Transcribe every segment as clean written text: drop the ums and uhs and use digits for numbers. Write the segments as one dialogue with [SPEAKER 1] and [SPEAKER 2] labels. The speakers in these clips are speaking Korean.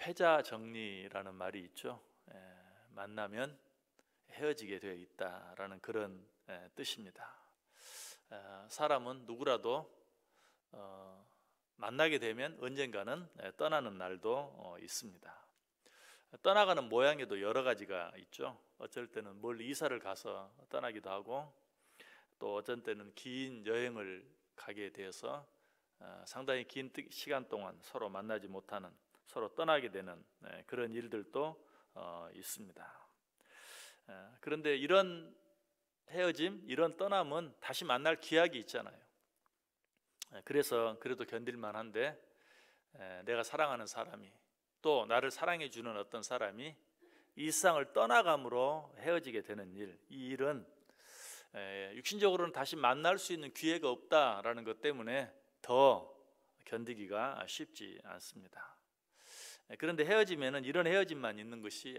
[SPEAKER 1] 회자 정리라는 말이 있죠. 만나면 헤어지게 되어 있다라는 그런 뜻입니다. 사람은 누구라도 만나게 되면 언젠가는 떠나는 날도 있습니다. 떠나가는 모양에도 여러 가지가 있죠. 어쩔 때는 멀리 이사를 가서 떠나기도 하고, 또 어쩔 때는 긴 여행을 가게 되어서 상당히 긴 시간 동안 서로 만나지 못하는, 서로 떠나게 되는 그런 일들도 있습니다. 그런데 이런 헤어짐, 이런 떠남은 다시 만날 기약이 있잖아요. 그래서 그래도 견딜만 한데, 내가 사랑하는 사람이, 또 나를 사랑해 주는 어떤 사람이 이 세상을 떠나감으로 헤어지게 되는 일, 이 일은 육신적으로는 다시 만날 수 있는 기회가 없다라는 것 때문에 더 견디기가 쉽지 않습니다. 그런데 헤어지면은 이런 헤어짐만 있는 것이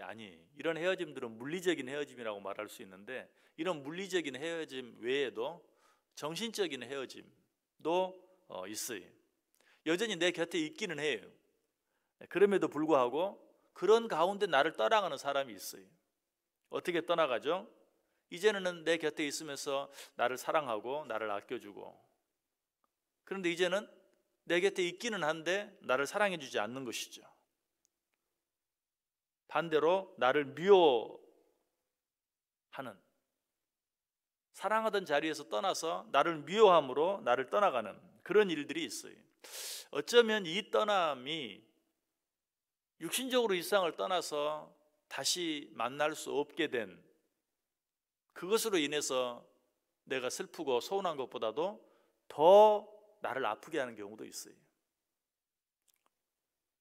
[SPEAKER 1] 이런 헤어짐들은 물리적인 헤어짐이라고 말할 수 있는데, 이런 물리적인 헤어짐 외에도 정신적인 헤어짐도 있어요. 여전히 내 곁에 있기는 해요. 그럼에도 불구하고 그런 가운데 나를 떠나가는 사람이 있어요. 어떻게 떠나가죠? 이제는 내 곁에 있으면서 나를 사랑하고 나를 아껴주고, 그런데 이제는 내 곁에 있기는 한데 나를 사랑해주지 않는 것이죠. 반대로 나를 미워하는, 사랑하던 자리에서 떠나서 나를 미워함으로 나를 떠나가는 그런 일들이 있어요. 어쩌면 이 떠남이 육신적으로 이 세상을 떠나서 다시 만날 수 없게 된 그것으로 인해서 내가 슬프고 서운한 것보다도 더 나를 아프게 하는 경우도 있어요.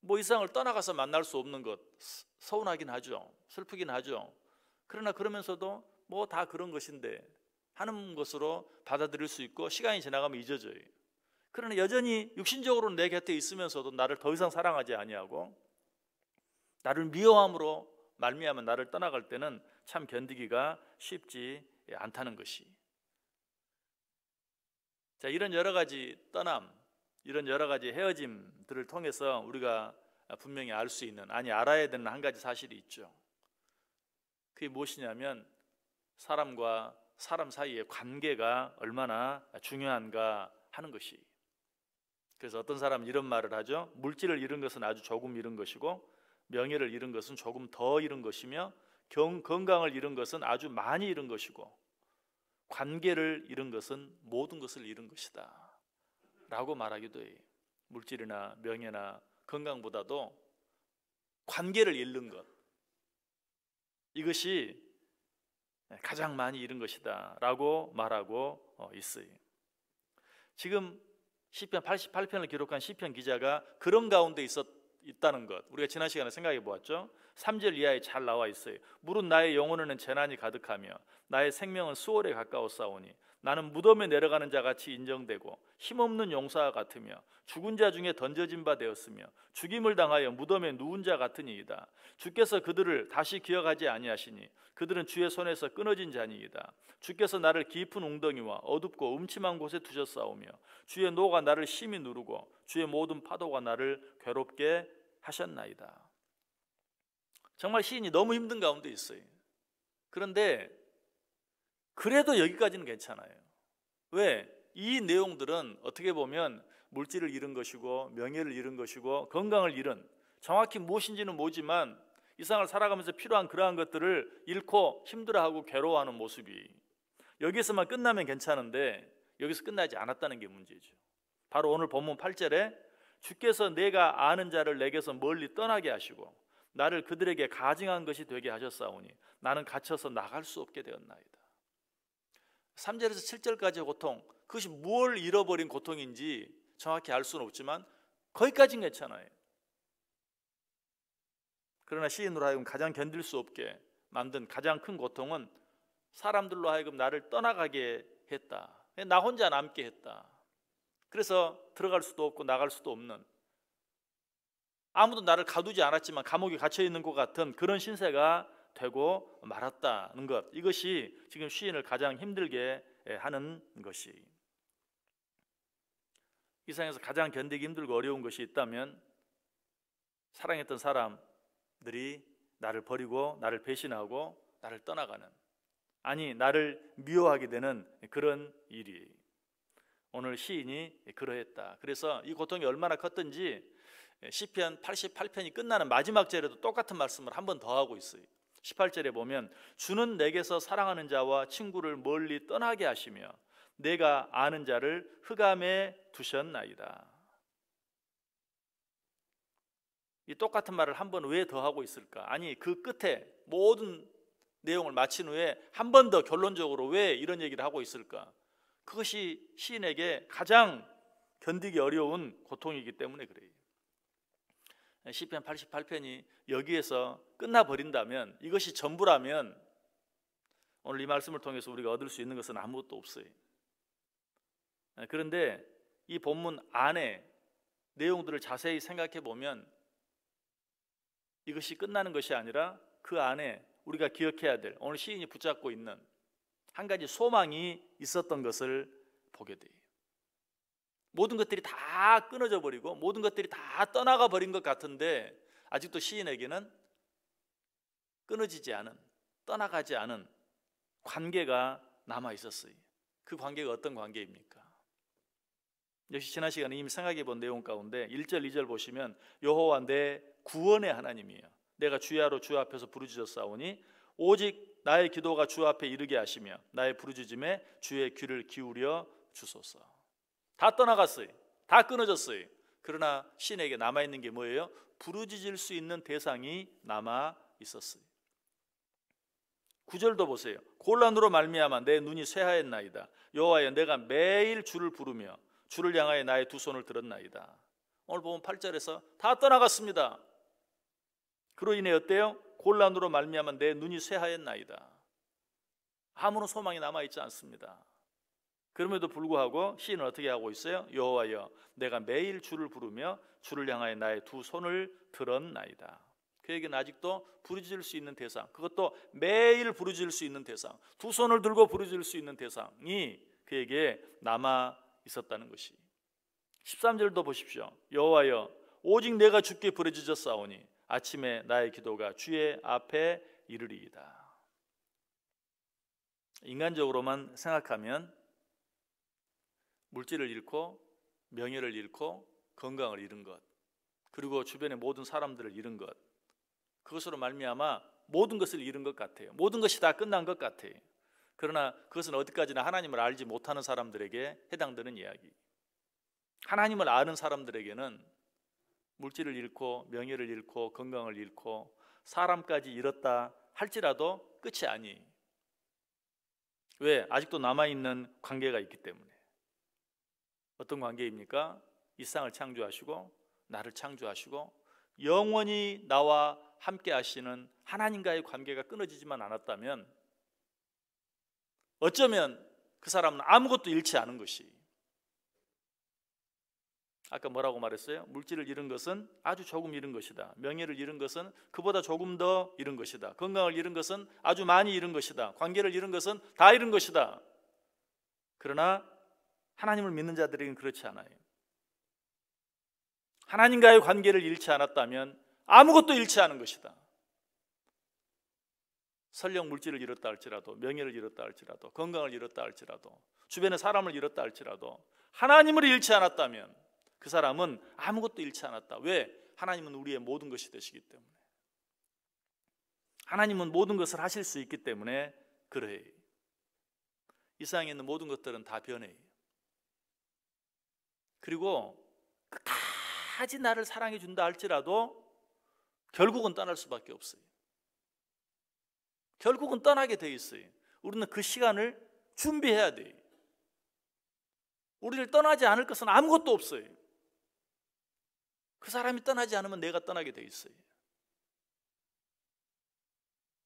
[SPEAKER 1] 이 세상을 떠나가서 만날 수 없는 것, 서운하긴 하죠. 슬프긴 하죠. 그러나 그러면서도 다 그런 것인데 하는 것으로 받아들일 수 있고, 시간이 지나가면 잊어져요. 그러나 여전히 육신적으로는 내 곁에 있으면서도 나를 더 이상 사랑하지 아니하고 나를 미워함으로 말미암아 나를 떠나갈 때는 참 견디기가 쉽지 않다는 것이. 자, 이런 여러 가지 떠남, 이런 여러 가지 헤어짐들을 통해서 우리가 분명히 알 수 있는, 알아야 되는 한 가지 사실이 있죠. 그게 무엇이냐면 사람과 사람 사이의 관계가 얼마나 중요한가 하는 것이. 그래서 어떤 사람은 이런 말을 하죠. 물질을 잃은 것은 아주 조금 잃은 것이고, 명예를 잃은 것은 조금 더 잃은 것이며, 건강을 잃은 것은 아주 많이 잃은 것이고, 관계를 잃은 것은 모든 것을 잃은 것이다 라고 말하기도 해요. 물질이나 명예나 건강보다도 관계를 잃는 것, 이것이 가장 많이 잃은 것이다 라고 말하고 있어요. 지금 시편 88편을 기록한 시편 기자가 그런 가운데 있다는 것, 우리가 지난 시간에 생각해 보았죠. 3절 이하에 잘 나와 있어요. 물은 나의 영혼에는 재난이 가득하며 나의 생명은 수월에 가까웠사오니 나는 무덤에 내려가는 자 같이 인정되고 힘없는 용사와 같으며 죽은 자 중에 던져진 바 되었으며 죽임을 당하여 무덤에 누운 자 같으니이다. 주께서 그들을 다시 기억하지 아니하시니 그들은 주의 손에서 끊어진 자니이다. 주께서 나를 깊은 웅덩이와 어둡고 음침한 곳에 두셨사오며 주의 노가 나를 심히 누르고 주의 모든 파도가 나를 괴롭게 하셨나이다. 정말 시인이 너무 힘든 가운데 있어요. 그런데 그래도 여기까지는 괜찮아요. 왜? 이 내용들은 어떻게 보면 물질을 잃은 것이고 명예를 잃은 것이고 건강을 잃은, 정확히 무엇인지는 모르지만 이 세상을 살아가면서 필요한 그러한 것들을 잃고 힘들어하고 괴로워하는 모습이 여기에서만 끝나면 괜찮은데 여기서 끝나지 않았다는 게 문제죠. 바로 오늘 본문 8절에 주께서 내가 아는 자를 내게서 멀리 떠나게 하시고 나를 그들에게 가증한 것이 되게 하셨사오니 나는 갇혀서 나갈 수 없게 되었나이다. 3절에서 7절까지의 고통, 그것이 뭘 잃어버린 고통인지 정확히 알 수는 없지만 거기까지는 괜찮아요. 그러나 시인으로 하여금 가장 견딜 수 없게 만든 가장 큰 고통은 사람들로 하여금 나를 떠나가게 했다. 나 혼자 남게 했다. 그래서 들어갈 수도 없고 나갈 수도 없는, 아무도 나를 가두지 않았지만 감옥에 갇혀 있는 것 같은 그런 신세가 되고 말았다는 것, 이것이 지금 시인을 가장 힘들게 하는 것이. 이 세상에서 가장 견디기 힘들고 어려운 것이 있다면 사랑했던 사람들이 나를 버리고 나를 배신하고 나를 떠나가는, 아니 나를 미워하게 되는 그런 일이 오늘 시인이 그러했다. 그래서 이 고통이 얼마나 컸던지 시편 88편이 끝나는 마지막 절에도 똑같은 말씀을 한 번 더 하고 있어요. 18절에 보면 주는 내게서 사랑하는 자와 친구를 멀리 떠나게 하시며 내가 아는 자를 흑암에 두셨나이다. 이 똑같은 말을 한 번 왜 더 하고 있을까? 아니 그 끝에 모든 내용을 마친 후에 한 번 더 결론적으로 왜 이런 얘기를 하고 있을까? 그것이 시인에게 가장 견디기 어려운 고통이기 때문에 그래요. 시편 88편이 여기에서 끝나버린다면, 이것이 전부라면 오늘 이 말씀을 통해서 우리가 얻을 수 있는 것은 아무것도 없어요. 그런데 이 본문 안에 내용들을 자세히 생각해 보면 이것이 끝나는 것이 아니라 그 안에 우리가 기억해야 될, 오늘 시인이 붙잡고 있는 한 가지 소망이 있었던 것을 보게 돼요. 모든 것들이 다 끊어져 버리고 모든 것들이 다 떠나가 버린 것 같은데 아직도 시인에게는 끊어지지 않은, 떠나가지 않은 관계가 남아 있었어요. 그 관계가 어떤 관계입니까? 역시 지난 시간에 이미 생각해 본 내용 가운데 1절 2절 보시면 여호와 내 구원의 하나님이에요. 내가 주야로 주 앞에서 부르짖었사오니 오직 나의 기도가 주 앞에 이르게 하시며 나의 부르짖음에 주의 귀를 기울여 주소서. 다 떠나갔어요. 다 끊어졌어요. 그러나 시인에게 남아있는 게 뭐예요? 부르짖을 수 있는 대상이 남아 있었어요. 9절도 보세요. 곤란으로 말미암아 내 눈이 쇠하였나이다. 여호와여 내가 매일 주를 부르며 주를 향하여 나의 두 손을 들었나이다. 오늘 보면 8절에서 다 떠나갔습니다. 그로 인해 어때요? 곤란으로 말미암아 내 눈이 쇠하였나이다. 아무런 소망이 남아있지 않습니다. 그럼에도 불구하고 시인은 어떻게 하고 있어요? 여호와여 내가 매일 주를 부르며 주를 향하여 나의 두 손을 들었나이다. 그에게는 아직도 부르짖을 수 있는 대상, 그것도 매일 부르짖을 수 있는 대상, 두 손을 들고 부르짖을 수 있는 대상이 그에게 남아 있었다는 것이. 13절도 보십시오. 여호와여 오직 내가 주께 부르짖었사오니 아침에 나의 기도가 주의 앞에 이르리이다. 인간적으로만 생각하면 물질을 잃고 명예를 잃고 건강을 잃은 것, 그리고 주변의 모든 사람들을 잃은 것, 그것으로 말미암아 모든 것을 잃은 것 같아요. 모든 것이 다 끝난 것 같아요. 그러나 그것은 어디까지나 하나님을 알지 못하는 사람들에게 해당되는 이야기. 하나님을 아는 사람들에게는 물질을 잃고 명예를 잃고 건강을 잃고 사람까지 잃었다 할지라도 끝이 아니에요. 왜? 아직도 남아있는 관계가 있기 때문에. 어떤 관계입니까? 이 세상을 창조하시고 나를 창조하시고 영원히 나와 함께 하시는 하나님과의 관계가 끊어지지만 않았다면 어쩌면 그 사람은 아무것도 잃지 않은 것이. 아까 뭐라고 말했어요? 물질을 잃은 것은 아주 조금 잃은 것이다. 명예를 잃은 것은 그보다 조금 더 잃은 것이다. 건강을 잃은 것은 아주 많이 잃은 것이다. 관계를 잃은 것은 다 잃은 것이다. 그러나 하나님을 믿는 자들에게는 그렇지 않아요. 하나님과의 관계를 잃지 않았다면 아무것도 잃지 않은 것이다. 설령 물질을 잃었다 할지라도, 명예를 잃었다 할지라도, 건강을 잃었다 할지라도, 주변의 사람을 잃었다 할지라도 하나님을 잃지 않았다면 그 사람은 아무것도 잃지 않았다. 왜? 하나님은 우리의 모든 것이 되시기 때문에. 하나님은 모든 것을 하실 수 있기 때문에 그래. 이 세상에 있는 모든 것들은 다 변해. 그리고 끝까지 나를 사랑해 준다 할지라도 결국은 떠날 수밖에 없어요. 결국은 떠나게 돼 있어요. 우리는 그 시간을 준비해야 돼요. 우리를 떠나지 않을 것은 아무것도 없어요. 그 사람이 떠나지 않으면 내가 떠나게 돼 있어요.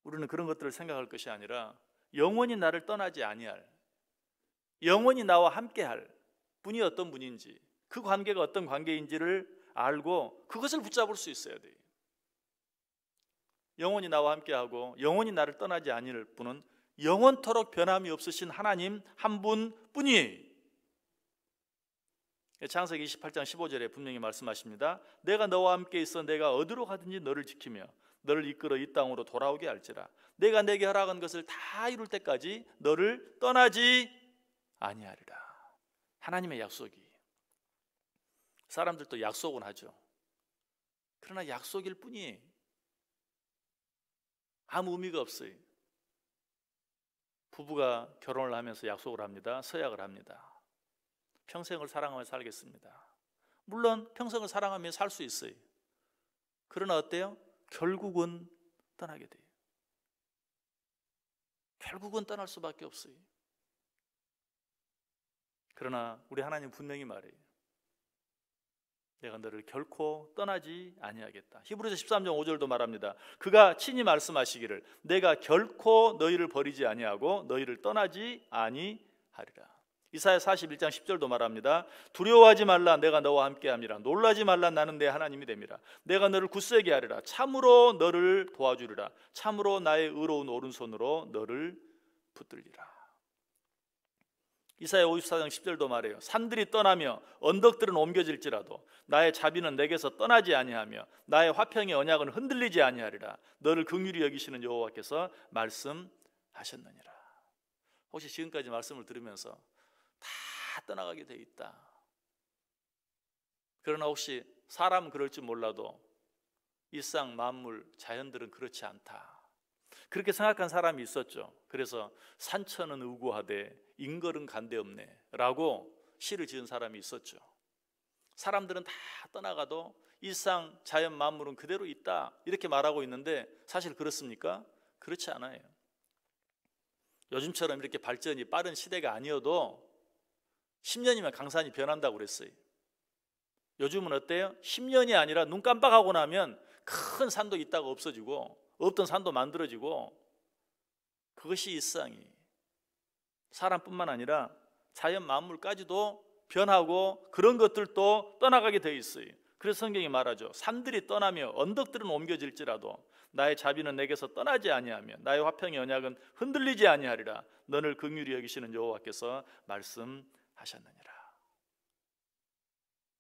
[SPEAKER 1] 우리는 그런 것들을 생각할 것이 아니라 영원히 나를 떠나지 아니할, 영원히 나와 함께할 분이 어떤 분인지, 그 관계가 어떤 관계인지를 알고 그것을 붙잡을 수 있어야 돼요. 영원히 나와 함께하고 영원히 나를 떠나지 아니할 분은 영원토록 변함이 없으신 하나님 한 분뿐이에요. 창세기 28장 15절에 분명히 말씀하십니다. 내가 너와 함께 있어 내가 어디로 가든지 너를 지키며 너를 이끌어 이 땅으로 돌아오게 할지라. 내가 내게 허락한 것을 다 이룰 때까지 너를 떠나지 아니하리라. 하나님의 약속이. 사람들도 약속은 하죠. 그러나 약속일 뿐이에요. 아무 의미가 없어요. 부부가 결혼을 하면서 약속을 합니다. 서약을 합니다. 평생을 사랑하며 살겠습니다. 물론 평생을 사랑하며 살 수 있어요. 그러나 어때요? 결국은 떠나게 돼요. 결국은 떠날 수밖에 없어요. 그러나 우리 하나님 분명히 말해요. 내가 너를 결코 떠나지 아니하겠다. 히브리서 13장 5절도 말합니다. 그가 친히 말씀하시기를 내가 결코 너희를 버리지 아니하고 너희를 떠나지 아니하리라. 이사야 41장 10절도 말합니다. 두려워하지 말라 내가 너와 함께함이라. 놀라지 말라 나는 내 하나님이 됨이라. 내가 너를 굳세게 하리라. 참으로 너를 도와주리라. 참으로 나의 의로운 오른손으로 너를 붙들리라. 이사야 54장 10절도 말해요. 산들이 떠나며 언덕들은 옮겨질지라도 나의 자비는 내게서 떠나지 아니하며 나의 화평의 언약은 흔들리지 아니하리라. 너를 긍휼히 여기시는 여호와께서 말씀하셨느니라. 혹시 지금까지 말씀을 들으면서 다 떠나가게 돼 있다. 그러나 혹시 사람은 그럴 줄 몰라도 일상 만물 자연들은 그렇지 않다. 그렇게 생각한 사람이 있었죠. 그래서 산천은 의고하되 인걸은 간데없네 라고 시를 지은 사람이 있었죠. 사람들은 다 떠나가도 일상 자연 만물은 그대로 있다 이렇게 말하고 있는데 사실 그렇습니까? 그렇지 않아요. 요즘처럼 이렇게 발전이 빠른 시대가 아니어도 10년이면 강산이 변한다고 그랬어요. 요즘은 어때요? 10년이 아니라 눈 깜빡하고 나면 큰 산도 있다가 없어지고 없던 산도 만들어지고 그것이 일상이 사람뿐만 아니라 자연 만물까지도 변하고 그런 것들도 떠나가게 되어 있어요. 그래서 성경이 말하죠. 산들이 떠나며 언덕들은 옮겨질지라도 나의 자비는 내게서 떠나지 아니하며 나의 화평의 언약은 흔들리지 아니하리라. 너를 긍휼히 여기시는 여호와께서 말씀하셨느니라.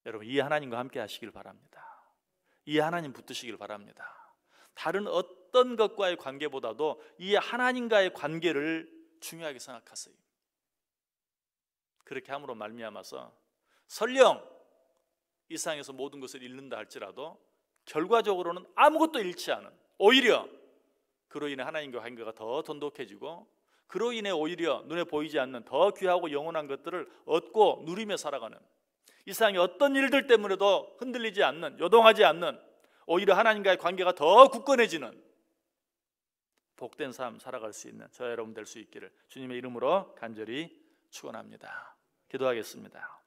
[SPEAKER 1] 여러분 이 하나님과 함께 하시길 바랍니다. 이 하나님 붙드시길 바랍니다. 다른 어떤 것과의 관계보다도 이 하나님과의 관계를 중요하게 생각하세요. 그렇게 함으로 말미암아서 설령 이 세상에서 모든 것을 잃는다 할지라도 결과적으로는 아무것도 잃지 않은, 오히려 그로 인해 하나님과 관계가 더 돈독해지고 그로 인해 오히려 눈에 보이지 않는 더 귀하고 영원한 것들을 얻고 누리며 살아가는, 이 세상의 어떤 일들 때문에도 흔들리지 않는, 요동하지 않는, 오히려 하나님과의 관계가 더 굳건해지는 복된 삶 살아갈 수 있는 저와 여러분 될 수 있기를 주님의 이름으로 간절히 축원합니다. 기도하겠습니다.